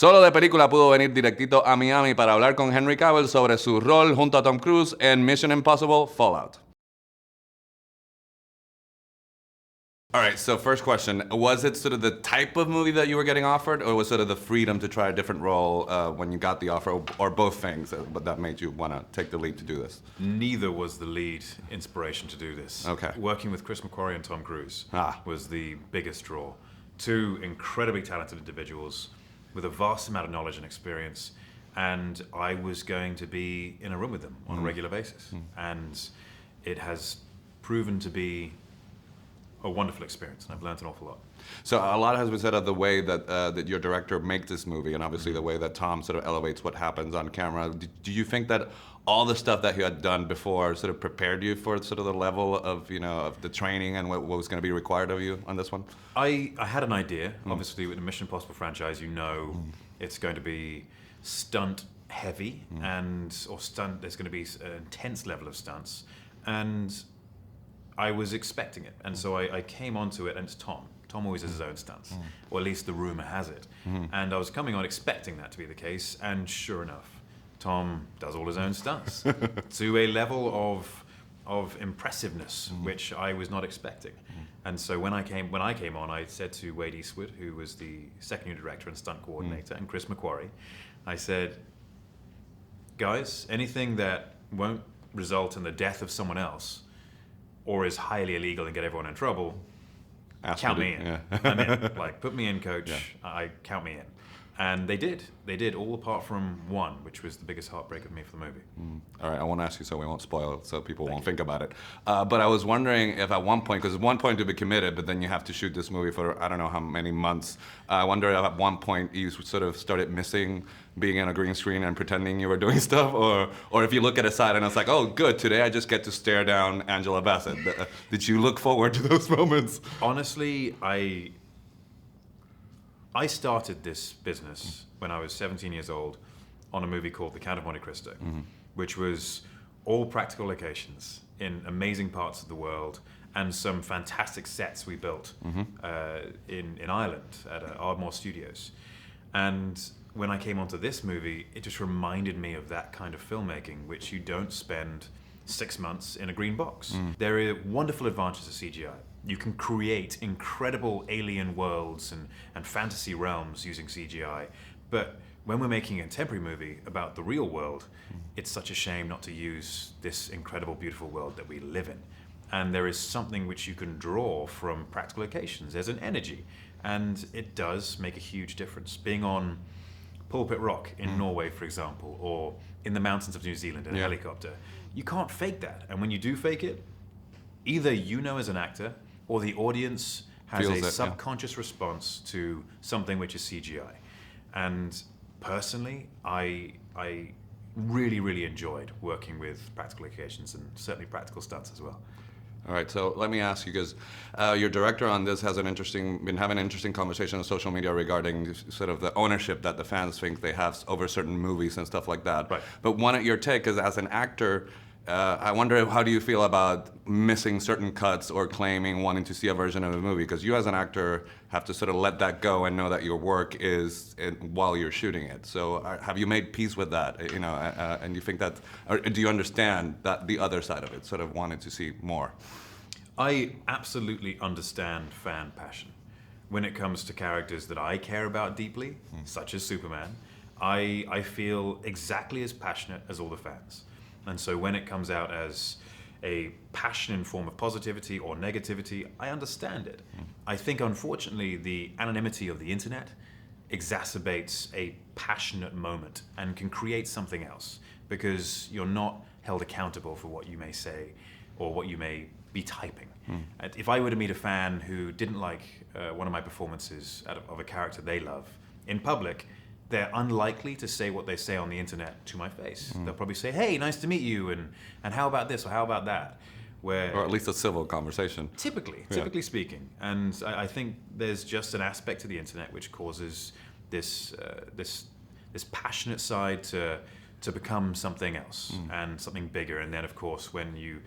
Solo de película pudo venir directito a Miami para hablar con Henry Cavill sobre su rol junto a Tom Cruise en Mission Impossible Fallout. All right, so first question, was it sort of the type of movie that you were getting offered, or was sort of the freedom to try a different role when you got the offer, or both things, but that made you want to take the leap to do this? Neither was the lead inspiration to do this. Okay. Working with Chris McQuarrie and Tom Cruise was the biggest draw. Two incredibly talented individuals with a vast amount of knowledge and experience, and I was going to be in a room with them on a regular basis. And it has proven to be a wonderful experience, and I've learned an awful lot. So a lot has been said of the way that that your director makes this movie, and obviously the way that Tom sort of elevates what happens on camera. Do you think that all the stuff that you had done before sort of prepared you for sort of the level of of the training and what was going to be required of you on this one? I had an idea. Obviously, with the Mission Impossible franchise, it's going to be stunt heavy or stunt. There's going to be an intense level of stunts, and I was expecting it, and so I came onto it, and it's Tom. Tom always has his own stunts, or at least the rumor has it. And I was coming on expecting that to be the case, and sure enough, Tom does all his own stunts to a level of impressiveness which I was not expecting. And so when I came on, I said to Wade Eastwood, who was the second unit director and stunt coordinator, and Chris McQuarrie, I said, guys, anything that won't result in the death of someone else or is highly illegal and get everyone in trouble, count me in. I'm in. Like, put me in, coach. I count me in. And they did. They did, all apart from one, which was the biggest heartbreak of me for the movie. All right, I won't ask you so we won't spoil it, so people won't think about it. But I was wondering if at one point, because at one point to be committed, but then you have to shoot this movie for I don't know how many months. I wonder if at one point you sort of started missing being on a green screen and pretending you were doing stuff, or if you look at a side and it's like, oh, good, today I just get to stare down Angela Bassett. Did you look forward to those moments? Honestly, I started this business when I was 17 years old on a movie called The Count of Monte Cristo, which was all practical locations in amazing parts of the world and some fantastic sets we built in Ireland at Ardmore Studios. And when I came onto this movie, it just reminded me of that kind of filmmaking, which you don't spend 6 months in a green box. There are wonderful advantages of CGI. You can create incredible alien worlds and fantasy realms using CGI. But when we're making a contemporary movie about the real world, it's such a shame not to use this incredible, beautiful world that we live in. And there is something which you can draw from practical locations. There's an energy, and it does make a huge difference. Being on Pulpit Rock in Norway, for example, or in the mountains of New Zealand in a helicopter, you can't fake that. And when you do fake it, either you know as an actor, or the audience has a subconscious response to something which is CGI. And personally, I really, really enjoyed working with practical locations and certainly practical stunts as well. All right, so let me ask you, because your director on this has been having an interesting conversation on social media regarding sort of the ownership that the fans think they have over certain movies and stuff like that. Right. But your take is, as an actor, I wonder, how do you feel about missing certain cuts or wanting to see a version of a movie? Because you as an actor have to sort of let that go and know that your work is while you're shooting it. So have you made peace with that? And you think that, or do you understand that the other side of it, sort of wanted to see more? I absolutely understand fan passion. When it comes to characters that I care about deeply, such as Superman, I feel exactly as passionate as all the fans. And so when it comes out as a passion in form of positivity or negativity, I understand it. I think, unfortunately, the anonymity of the internet exacerbates a passionate moment and can create something else, because you're not held accountable for what you may say or what you may be typing. If I were to meet a fan who didn't like one of my performances of a character they love in public, they're unlikely to say what they say on the internet to my face. They'll probably say, hey, nice to meet you, and how about this, or how about that? Or at least a civil conversation. Typically speaking. And I think there's just an aspect to the internet which causes this passionate side to become something else and something bigger. And then, of course, when you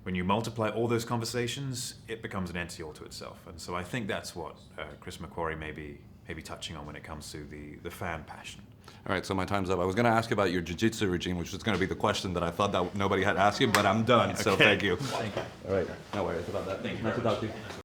multiply all those conversations, it becomes an entity all to itself. And so I think that's what Chris McQuarrie maybe maybe touching on when it comes to the fan passion. All right, so my time's up. I was going to ask you about your jiu-jitsu regime, which was going to be the question that I thought that nobody had asked you, but I'm done. So thank you. Thank you. All right, no worries about that. Thank you Nice to very talk to you.